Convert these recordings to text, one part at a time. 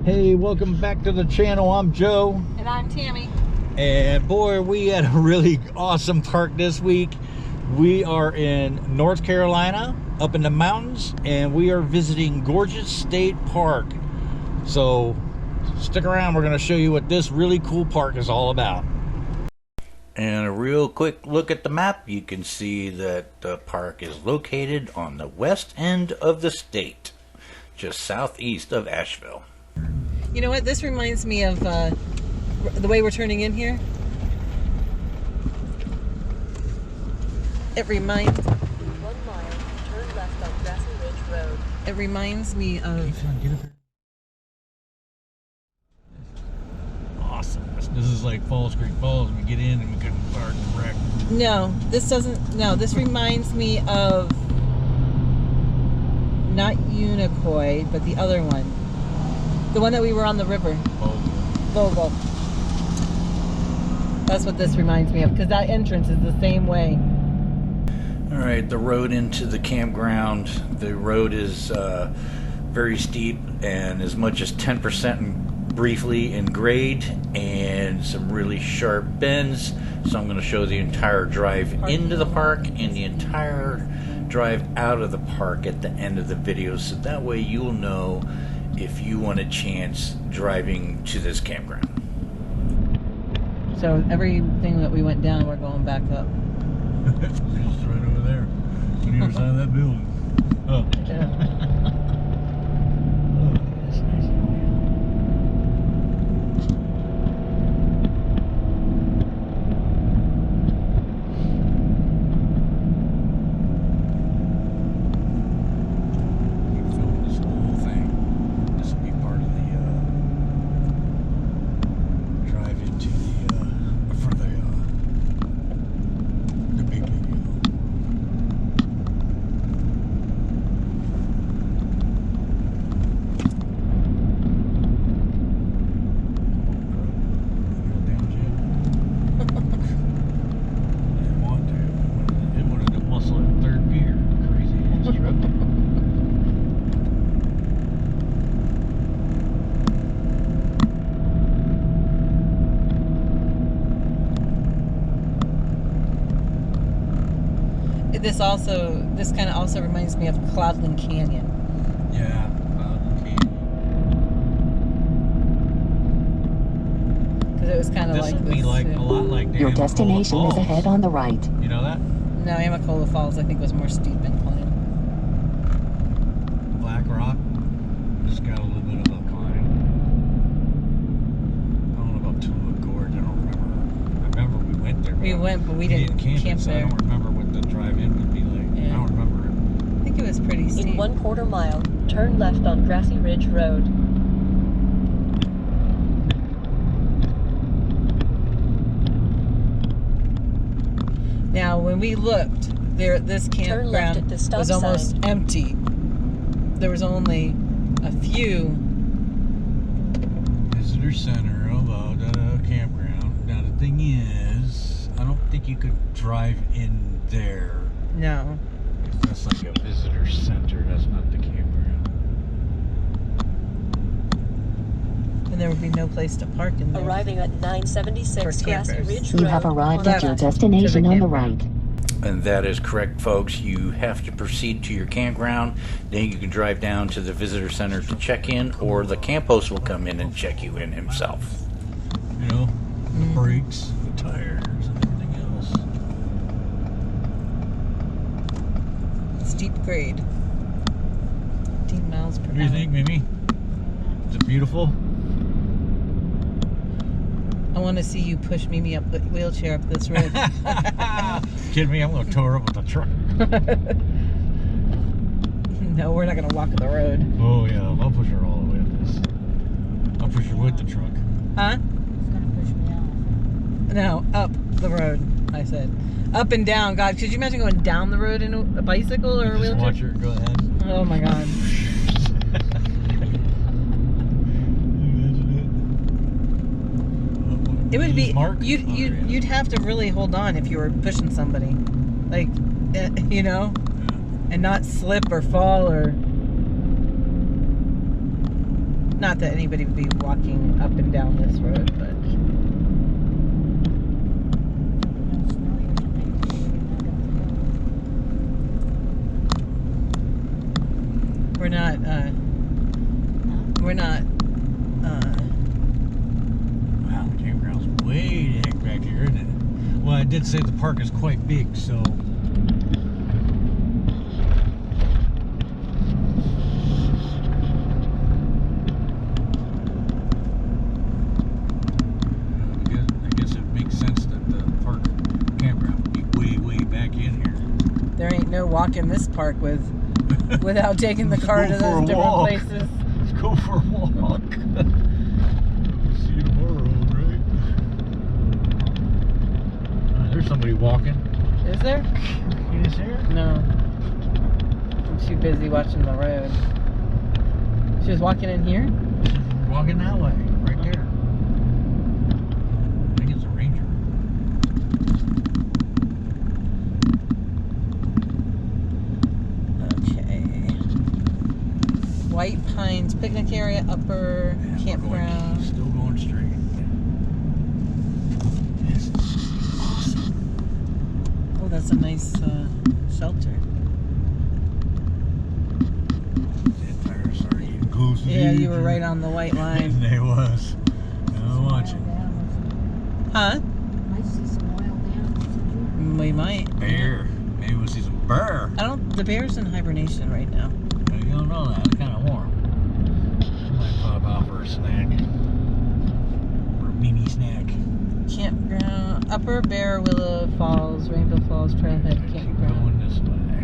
Hey, welcome back to the channel. I'm Joe. And I'm Tammy. And boy, we had a really awesome park this week. We are in North Carolina, up in the mountains, and we are visiting Gorges State Park. So stick around, we're going to show you what this really cool park is all about. And a real quick look at the map, you can see that the park is located on the west end of the state, just southeast of Asheville. You know what? This reminds me of the way we're turning in here. It reminds... 1 mile, turn left on Grassy Ridge Road. It reminds me of... Awesome. This is like Falls Creek Falls. We get in and we couldn't park and wreck. No, this doesn't... No, this reminds me of... Not Unicoi, but the other one. The one that we were on the river. Vogel. That's what this reminds me of, because that entrance is the same way. All right, the road into the campground. The road is very steep and as much as 10% briefly in grade and some really sharp bends. So I'm going to show the entire drive into the park and the entire drive out of the park at the end of the video. So that way you'll know if you want a chance driving to this campground. So everything that we went down, we're going back up. Just right over there, on the other side of that building. Oh. Yeah. Oh, that's nice. This kind of also reminds me of Cloudland Canyon. Yeah, Cloudland Canyon. Because it was kind of like This would this. be like a lot like Your destination is ahead on the right. You know that? No, Amacola Falls I think was more steep incline. Black Rock just got a little bit of a climb. I don't know about Tulip Gorge. I don't remember. I remember we went there. We went, but we didn't camp so there. I don't remember what the drive-in would be like. Yeah. I don't remember it. I think it was pretty steep. In 1/4 mile, turn left on Grassy Ridge Road. Now, when we looked, this campground was almost empty. There was only a few. Visitor center of a campground. Now the thing is, I don't think you could drive in there. No. That's like a visitor center. That's not the campground. And there would be no place to park in there. Arriving at 976 For Grassy campers. Ridge Road. You have arrived on at your left. destination on the right. And that is correct, folks. You have to proceed to your campground. Then you can drive down to the visitor center to check in, or the camp host will come in and check you in himself. You know, the brakes, the tires, and everything else. Steep grade. 15 miles per hour. What do you think, Mimi? Is it beautiful? I want to see you push Mimi up the wheelchair up this road. Kidding me? I'm going to tow her up with the truck. No, we're not going to walk the road. Oh, yeah. I'll push her all the way up this. I'll push her with the truck. Huh? It's gonna push me off. No, up the road, I said. Up and down. God, could you imagine going down the road in a bicycle or a Just wheelchair? watch her go ahead. Oh, my God. It would be you'd have to really hold on if you were pushing somebody, like, you know, and not slip or fall or. Not that anybody would be walking up and down this road, but we're not. Wow, the campground's way the heck back here, isn't it? Well, I did say the park is quite big, so. I guess it makes sense that the park campground would be way back in here. There ain't no walking this park without taking the car to Let's go for those a different walk. places. Let's go for a walk. See you tomorrow, right? There's somebody walking. Is there? Is there? No. I'm too busy watching the road. She was walking in here? Walking that way, right there. I think it's a ranger. Okay. White Pines Picnic Area, Upper Yeah, Campground. Still going straight. This is awesome. Oh, that's a nice shelter. That tire started getting close. Yeah, you were right on the white line. There was. I'm watching. Huh? Might see some oil down. We might. Bear. Maybe we'll see some bear. The bear's in hibernation right now. You don't know that. It's kind of warm. I might pop out for a snack. For a mini snack. Campground, Upper Bear Willow Falls, Rainbow Falls Trailhead Keep Campground. going this way.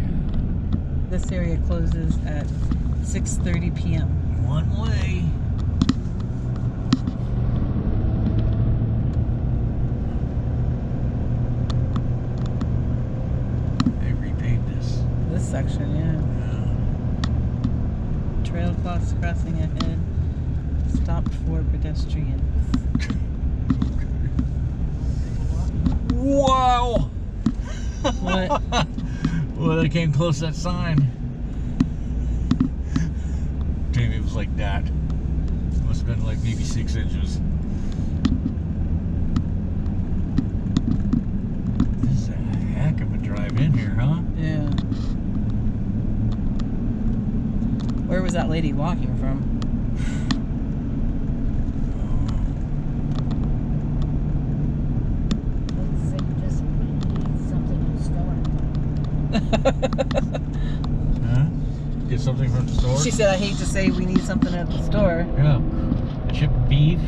This area closes at 6:30 p.m. One way. They repaved this. This section, yeah. Trail crossing ahead. Stop for pedestrians. Wow! What? Well, they came close to that sign. Maybe it was like that. It must have been like maybe 6 inches. This is a heck of a drive in here, huh? Yeah. Where was that lady walking from? Looks like you just need something to store. Huh? Get something from the store? She said, I hate to say we need something at the store. Yeah. Chipped beef,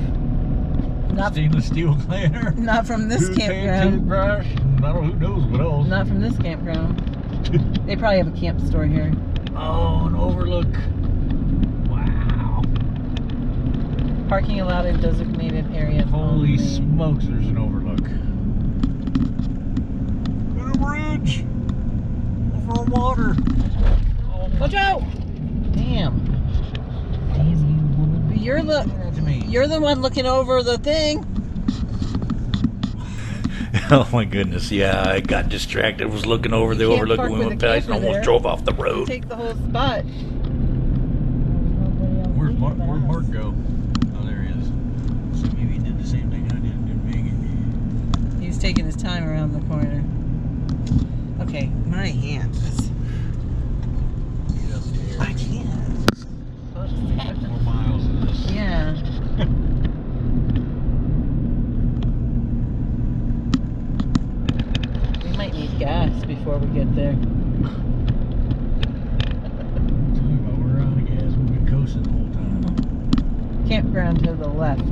Not, stainless steel cleaner, not from this campground. toothbrush, and I don't know who knows what else. Not from this campground. They probably have a camp store here. Oh, an overlook. Wow. Parking allowed in designated areas. Holy only. smokes, there's an overlook. Got a bridge over water. Oh, Watch out! Damn. Crazy woman. You're Do that to me. You're the one looking over the thing. Oh my goodness, yeah, I got distracted. Was looking over the You can't overlook park and we with went a past and camper almost there. drove off the road. Take the whole spot. Where'd Mark go? Oh, there he is. So maybe he did the same thing I did, didn't make it. He's taking his time around the corner. Okay, my hands. Get up there. I can't. 4 miles of this. Yeah. We might need gas before we get there. Talking about we're out of gas. We've been coasting the whole time. Campground to the left.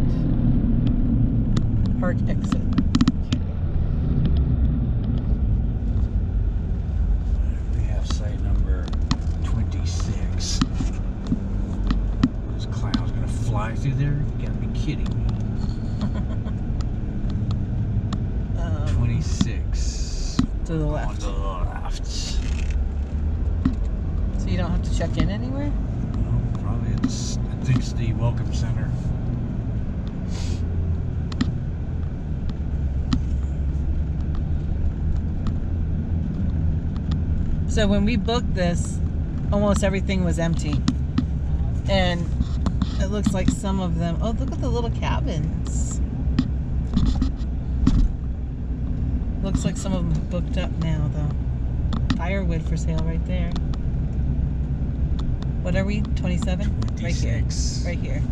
Park exit. We have site number 26. This cloud's gonna fly through there? You gotta be kidding me. 26. To the On left. the left. So you don't have to check in anywhere? No, probably it's, I think it's the Welcome Center. So when we booked this, almost everything was empty. And it looks like some of them. Oh, look at the little cabins. Looks like some of them are booked up now, though. Firewood for sale right there. What are we? 27? 26. Right here. Right here.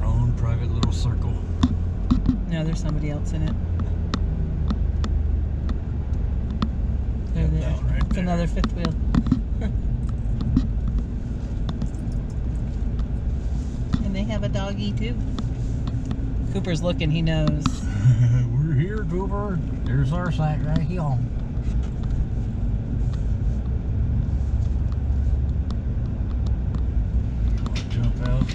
Our own private little circle. No, there's somebody else in it. There, there. That one right It's there. another fifth wheel. And they have a doggy too. Cooper's looking, he knows. We're here, Cooper. There's our site right here. Jump out.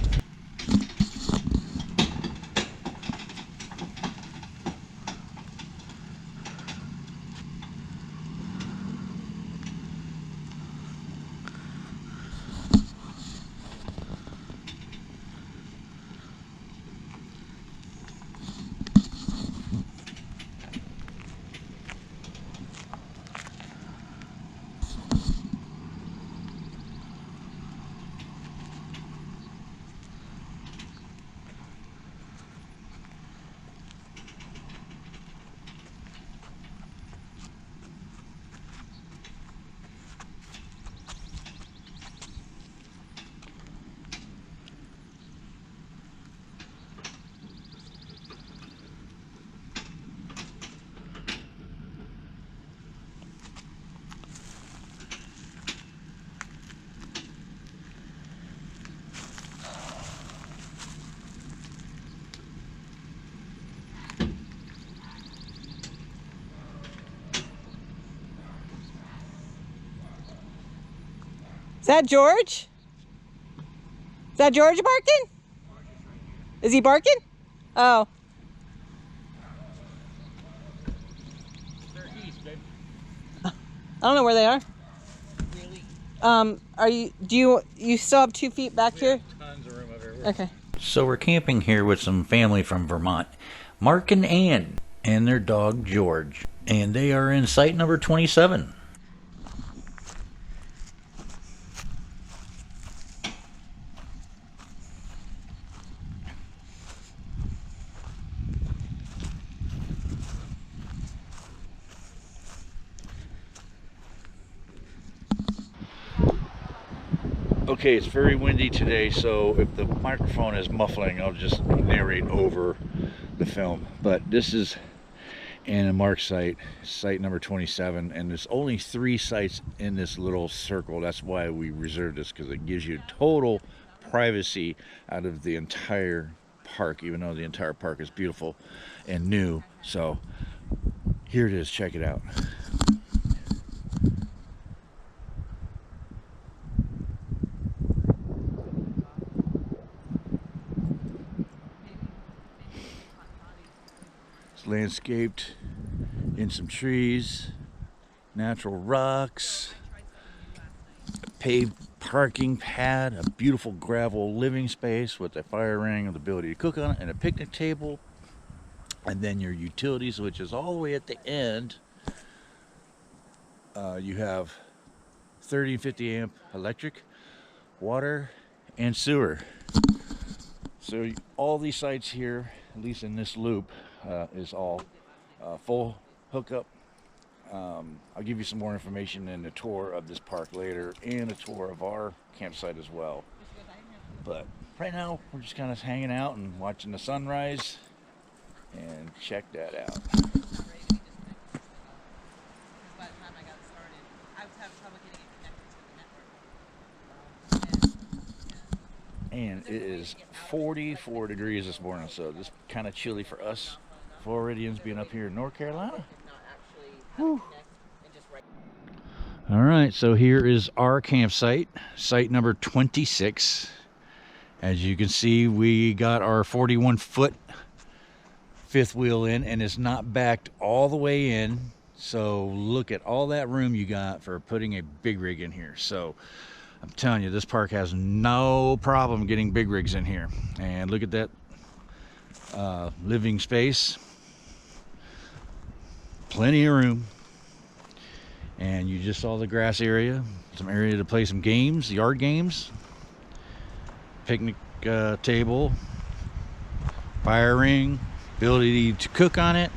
Is that George? Is that George barking? Is he barking? Oh. They're east, babe. I don't know where they are. Really? Are you still have 2 feet back here? Tons of room everywhere. Okay. So we're camping here with some family from Vermont, Mark and Ann, and their dog George, and they are in site number 27. Okay, it's very windy today, so if the microphone is muffling, I'll just narrate over the film. But this is Ann and Mark's site, site number 27, and there's only 3 sites in this little circle. That's why we reserved this, because it gives you total privacy out of the entire park, even though the entire park is beautiful and new. So here it is, check it out. Landscaped in some trees, natural rocks, a paved parking pad, a beautiful gravel living space with a fire ring with the ability to cook on it, and a picnic table, and then your utilities, which is all the way at the end. You have 30 and 50 amp electric, water, and sewer. So all these sites here, at least in this loop, is all full hookup. I'll give you some more information in a tour of this park later, and a tour of our campsite as well. But right now we're just kind of hanging out and watching the sunrise, and check that out. And it is 44 degrees this morning, so this kind of chilly for us Floridians being up here in North Carolina. Whew. All right, so here is our campsite, site number 26. As you can see, we got our 41-foot fifth wheel in, and it's not backed all the way in. So look at all that room you got for putting a big rig in here. So I'm telling you, this park has no problem getting big rigs in here. And look at that living space. plenty of room. And you just saw the grass area, some area to play some games, yard games, picnic table, fire ring, ability to cook on it.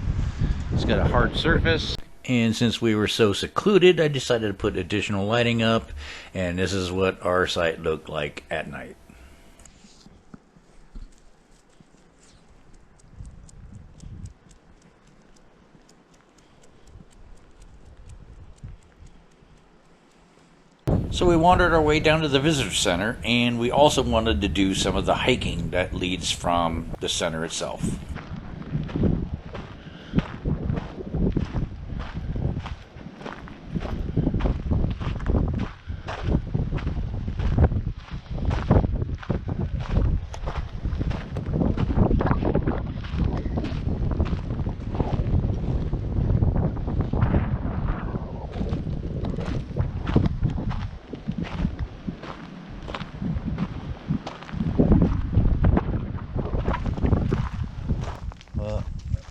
It's got a hard surface. And since we were so secluded, I decided to put additional lighting up, and this is what our site looked like at night. So we wandered our way down to the visitor center, and we also wanted to do some of the hiking that leads from the center itself.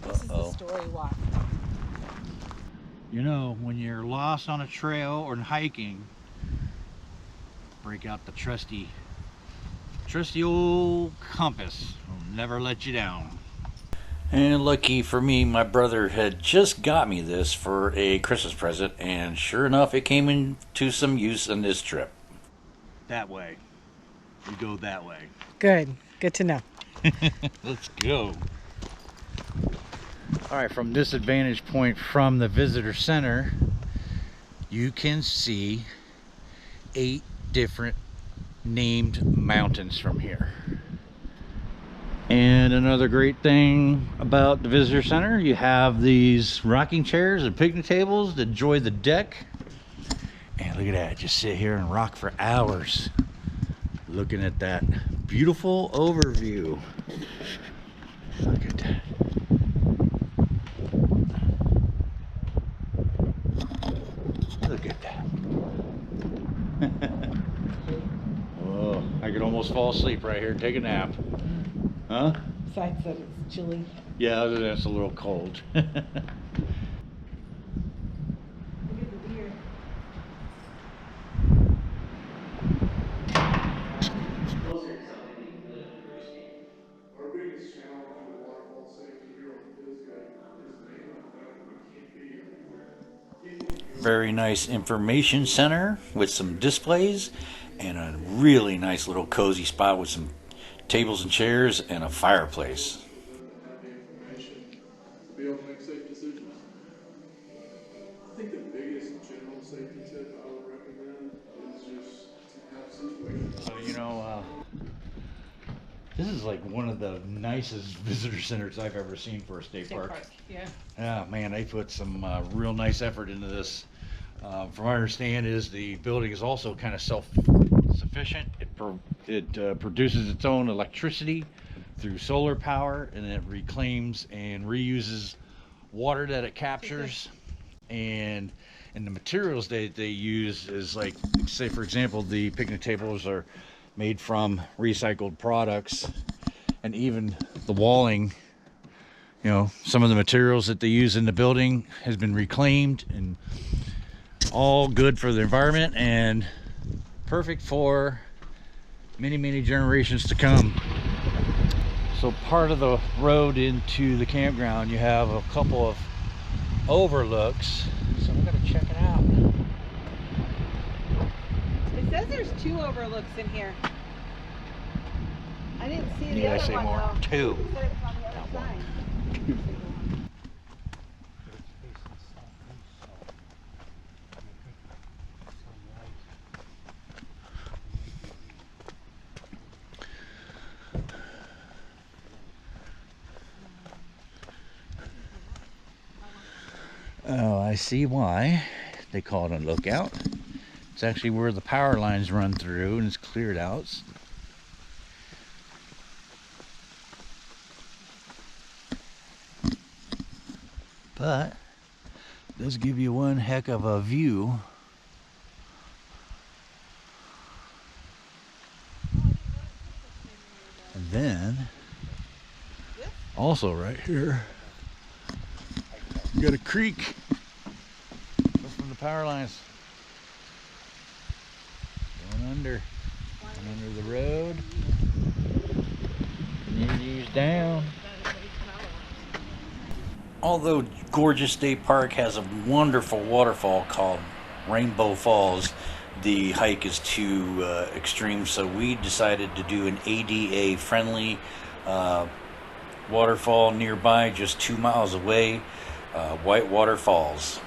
This is the story walk. You know, when you're lost on a trail or hiking, break out the trusty old compass. Will never let you down. And lucky for me, my brother had just got me this for a Christmas present, and sure enough, it came into some use on this trip. That way. We go that way. Good. Good to know. Let's go. All right, from this vantage point from the visitor center, you can see 8 different named mountains from here. And another great thing about the visitor center, you have these rocking chairs and picnic tables to enjoy the deck. And look at that, just sit here and rock for hours looking at that beautiful overview. Look at that. Look at that. Oh, I could almost fall asleep right here and take a nap. Huh? Besides that it's chilly. Yeah, that's a little cold. Look at the deer. Our biggest challenge with waterfall safety here on the Pisgah is mainland development can't be everywhere. Very nice information center with some displays and a really nice little cozy spot with some tables and chairs and a fireplace. Have the information to be able to make safe decisions. I think the biggest general safety tip I would recommend is just to have situations. So, you know, this is like one of the nicest visitor centers I've ever seen for a state park. Yeah. Yeah, man, they put some real nice effort into this. From what I understand is the building is also kind of self-sufficient. It produces its own electricity through solar power, and it reclaims and reuses water that it captures. And the materials they use is, like, say for example, the picnic tables are made from recycled products, and even the walling, you know, some of the materials that they use in the building has been reclaimed, and all good for the environment and perfect for many generations to come. So part of the road into the campground, you have a couple of overlooks, so we're gonna check it out. It says there's 2 overlooks in here. I didn't see the Yeah, I other say one more. though. 2. It said it's on the other side. Oh, I see why they call it a lookout. It's actually where the power lines run through, and it's cleared out. But it does give you one heck of a view. And then also right here you got a creek. power lines. Going under the road. Community's down. Although Gorges State Park has a wonderful waterfall called Rainbow Falls, the hike is too extreme, so we decided to do an ADA friendly waterfall nearby, just 2 miles away, White Waterfalls.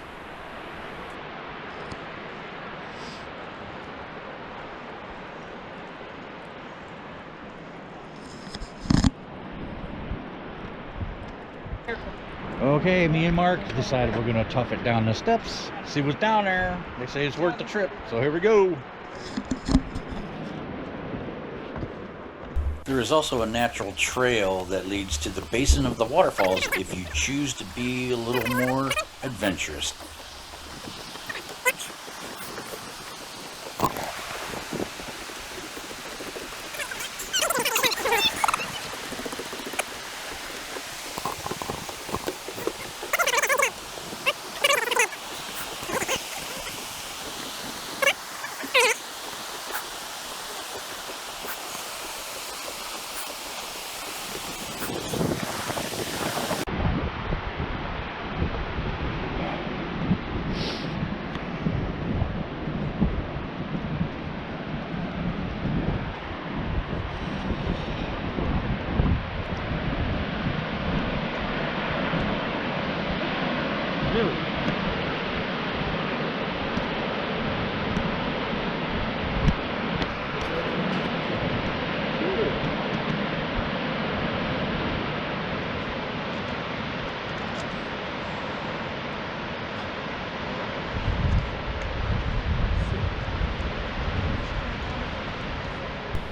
Okay, me and Mark decided we're gonna tough it down the steps, see what's down there. They say it's worth the trip, so here we go. There is also a natural trail that leads to the basin of the waterfalls if you choose to be a little more adventurous.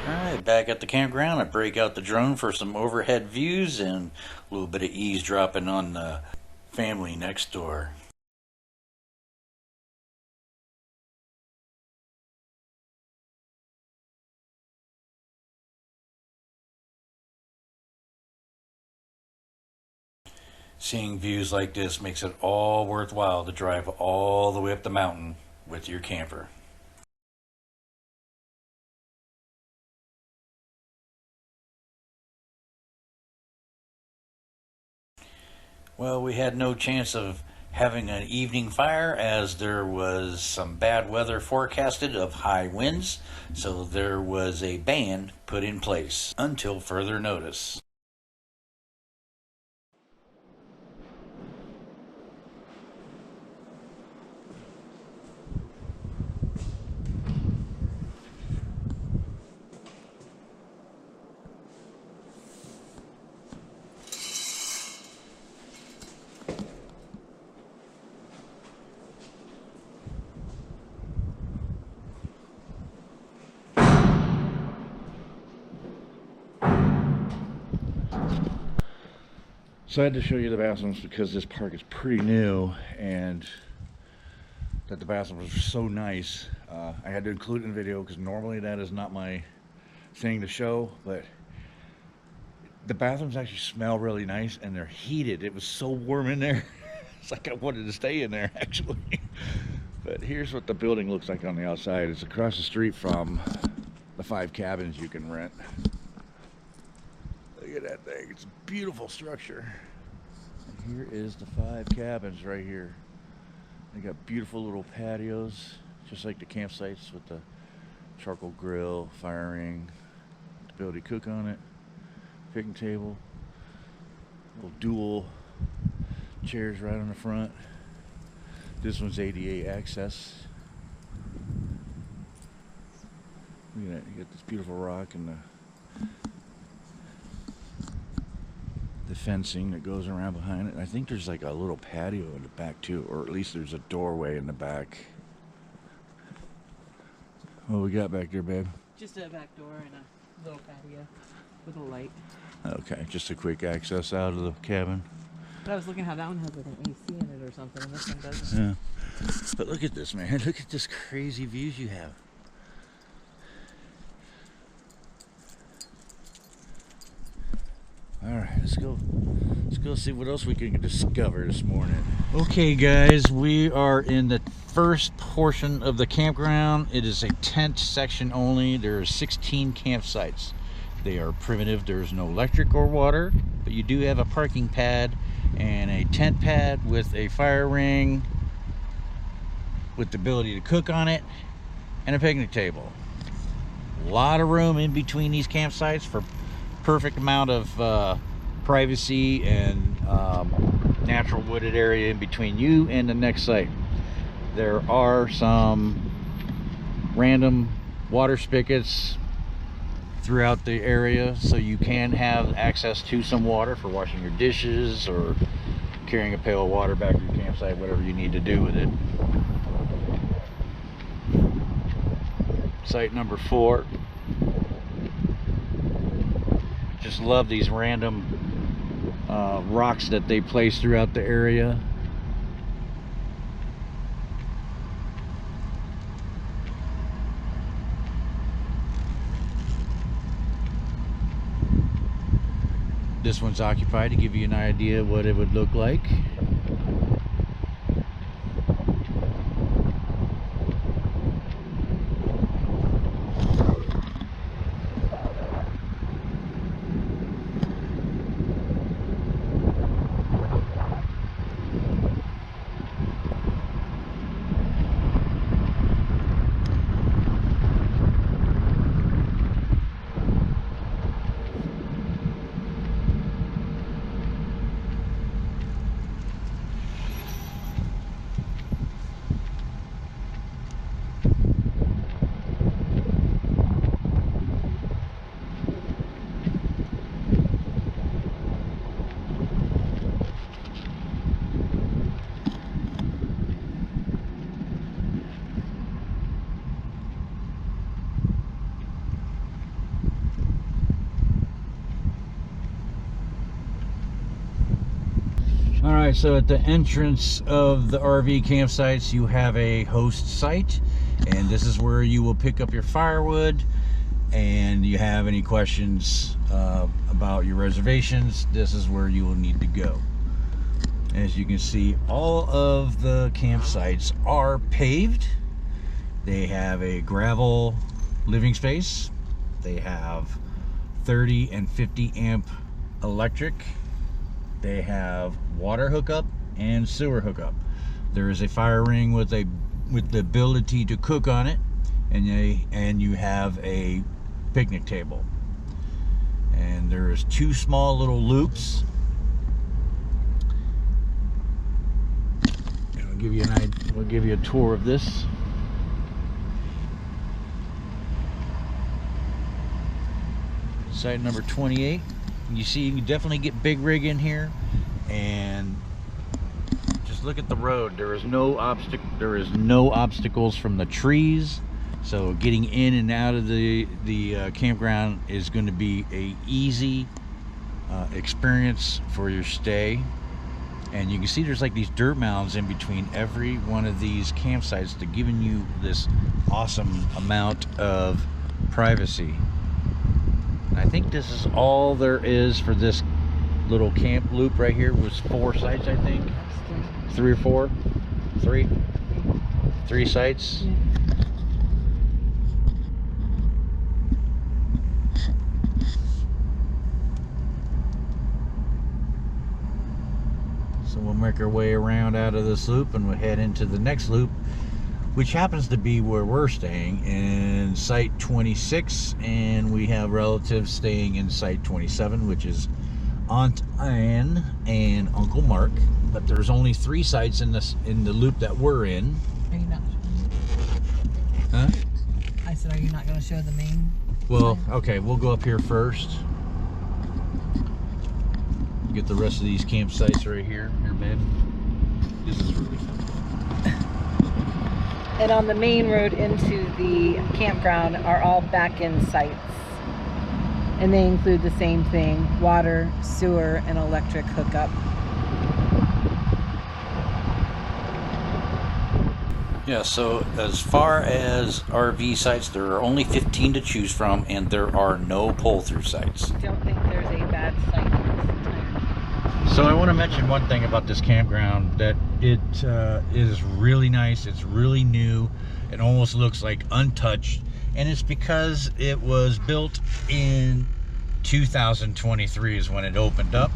Alright, back at the campground, I break out the drone for some overhead views and a little bit of eavesdropping on the family next door. Seeing views like this makes it all worthwhile to drive all the way up the mountain with your camper. Well, we had no chance of having an evening fire as there was some bad weather forecasted of high winds, so there was a ban put in place until further notice. So I had to show you the bathrooms because this park is pretty new, and that the bathrooms are so nice. I had to include it in the video because normally that is not my thing to show, but the bathrooms actually smell really nice and they're heated. It was so warm in there. It's like I wanted to stay in there actually. But here's what the building looks like on the outside. It's across the street from the 5 cabins you can rent. Look at that thing. It's a beautiful structure. And here is the 5 cabins right here. They got beautiful little patios, just like the campsites with the charcoal grill, fire ring, the ability to cook on it, picnic table, little dual chairs right on the front. This one's ADA access. Look at that. You got this beautiful rock and the fencing that goes around behind it. I think there's like a little patio in the back too, or at least there's a doorway in the back. What we got back there, babe? Just a back door and a little patio with a light. Okay, just a quick access out of the cabin. But I was looking how that one has like an AC in it or something, and this one doesn't. Yeah. But look at this, man. Look at this crazy views you have. All right, let's go Let's go see what else we can discover this morning. Okay guys, we are in the first portion of the campground. It is a tent section only. There are 16 campsites. They are primitive. There's no electric or water, but you do have a parking pad and a tent pad with a fire ring with the ability to cook on it and a picnic table. A lot of room in between these campsites for perfect amount of privacy and natural wooded area in between you and the next site. There are some random water spigots throughout the area, so you can have access to some water for washing your dishes or carrying a pail of water back to your campsite, whatever you need to do with it. Site number 4. Just love these random rocks that they place throughout the area. This one's occupied to give you an idea what it would look like. Alright, so at the entrance of the RV campsites you have a host site, and this is where you will pick up your firewood. And you have any questions about your reservations, this is where you will need to go. As you can see, all of the campsites are paved. They have a gravel living space. They have 30 and 50 amp electric. They have water hookup and sewer hookup. There is a fire ring with the ability to cook on it, and you have a picnic table. And there's 2 small little loops. And we'll give you a tour of this. Site number 28. You see, you can definitely get big rig in here, and just look at the road. There is no obstacles from the trees, so getting in and out of the campground is going to be a easy experience for your stay. And you can see there's like these dirt mounds in between every one of these campsites to giving you this awesome amount of privacy. And I think this is all there is for this little camp loop right here. Was 4 sites, I think. 3 or 4? 3? 3 sites. Yeah. So we'll make our way around out of this loop and we'll head into the next loop, which happens to be where we're staying in site 26, and we have relatives staying in site 27, which is Aunt Ann and Uncle Mark. But there's only 3 sites in the loop that we're in. Are you not? Huh? I said, are you not going to show the main? Well, okay, we'll go up here first. Get the rest of these campsites right here. Here, babe. This is really fun. And on the main road into the campground are all back-end sites. And they include the same thing: water, sewer, and electric hookup. Yeah, so as far as RV sites, there are only 15 to choose from, and there are no pull-through sites. I don't think there's a bad site this time. So I want to mention one thing about this campground, that it is really nice. It's really new. It almost looks like untouched, and it's because it was built in 2023 is when it opened up.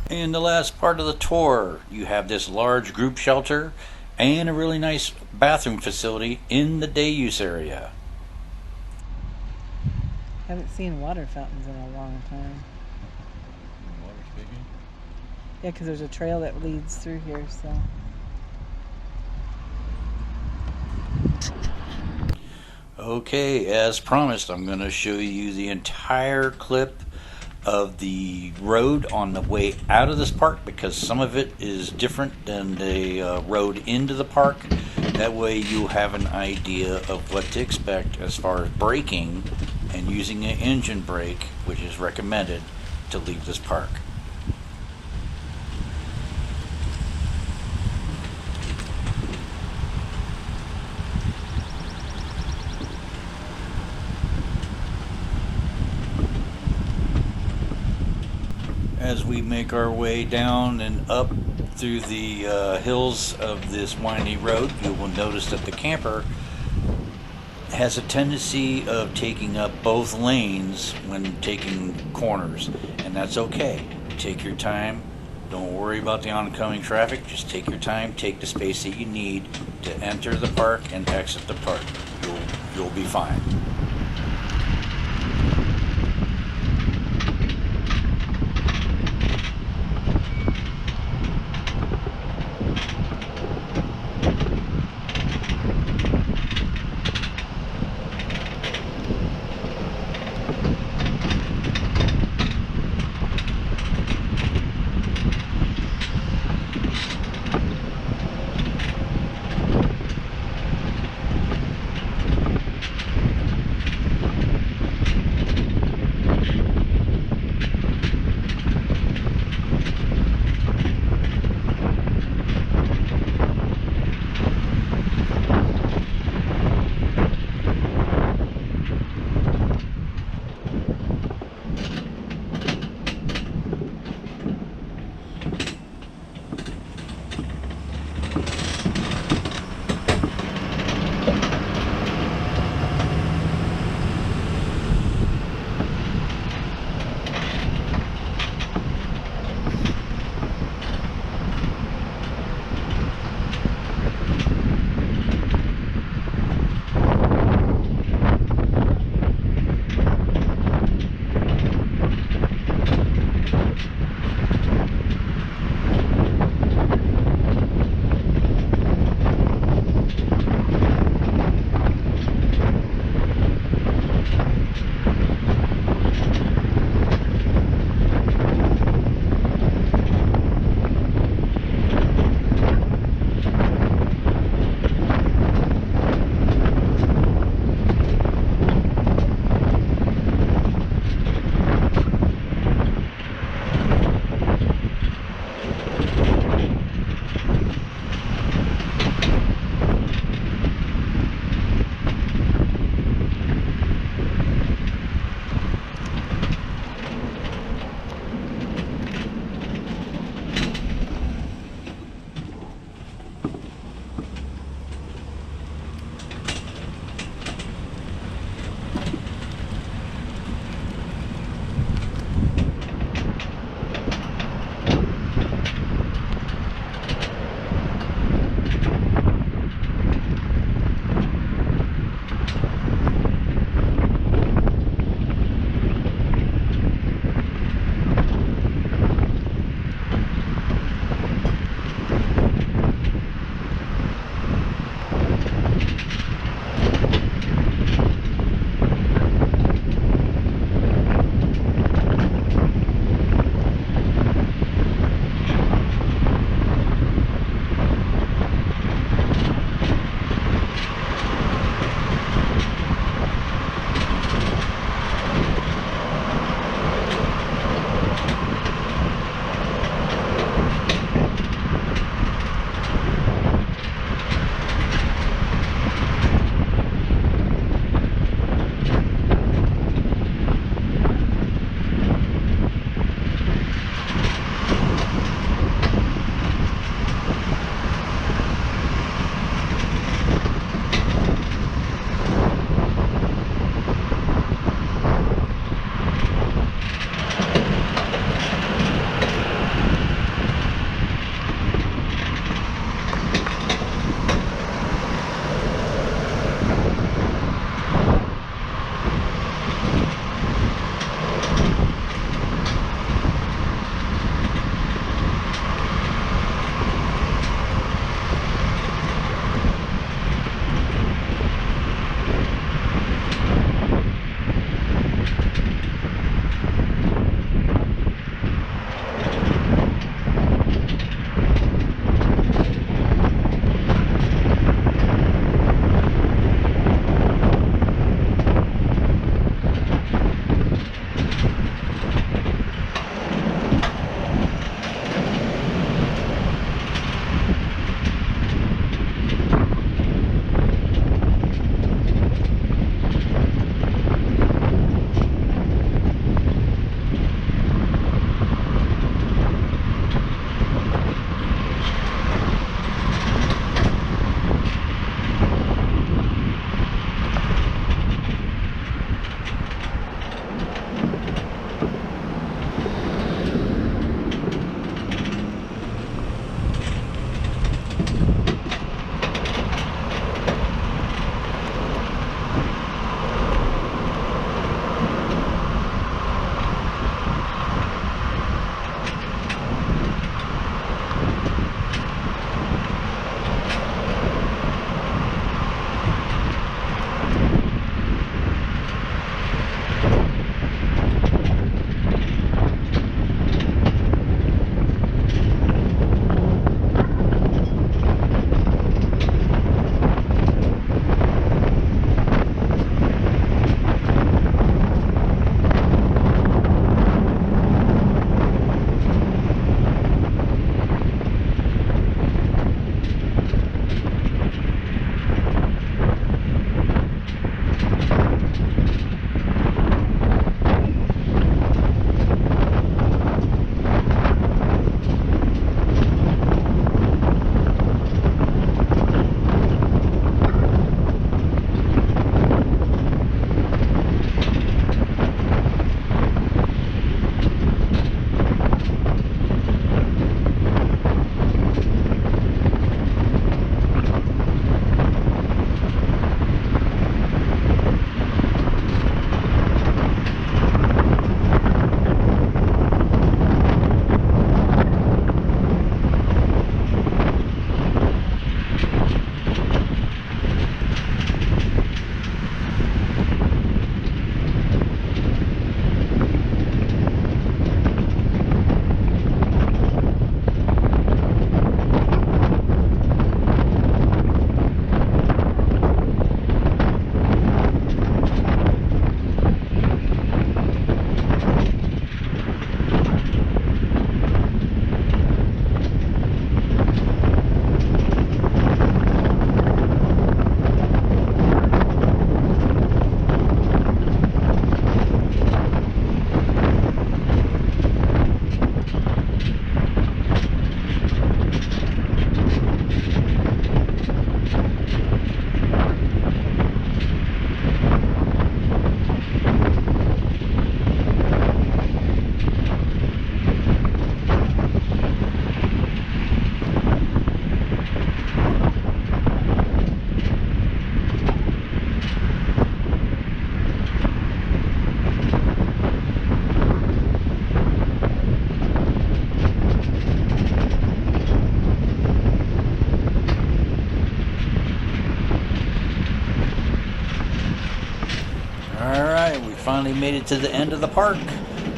In the last part of the tour, you have this large group shelter and a really nice bathroom facility in the day use area. Haven't seen water fountains in a long time. Yeah, because there's a trail that leads through here, so. Okay, as promised, I'm going to show you the entire clip of the road on the way out of this park, because some of it is different than the road into the park. That way you have an idea of what to expect as far as braking and using an engine brake, which is recommended to leave this park. As we make our way down and up through the hills of this windy road, you will notice that the camper has a tendency of taking up both lanes when taking corners, and that's okay. Take your time. Don't worry about the oncoming traffic. Just take your time. Take the space that you need to enter the park and exit the park. You'll be fine. finally made it to the end of the park.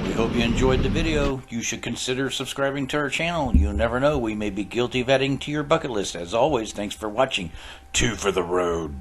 We hope you enjoyed the video. You should consider subscribing to our channel. You never know, we may be guilty of adding to your bucket list. As always, thanks for watching. 2 for the road.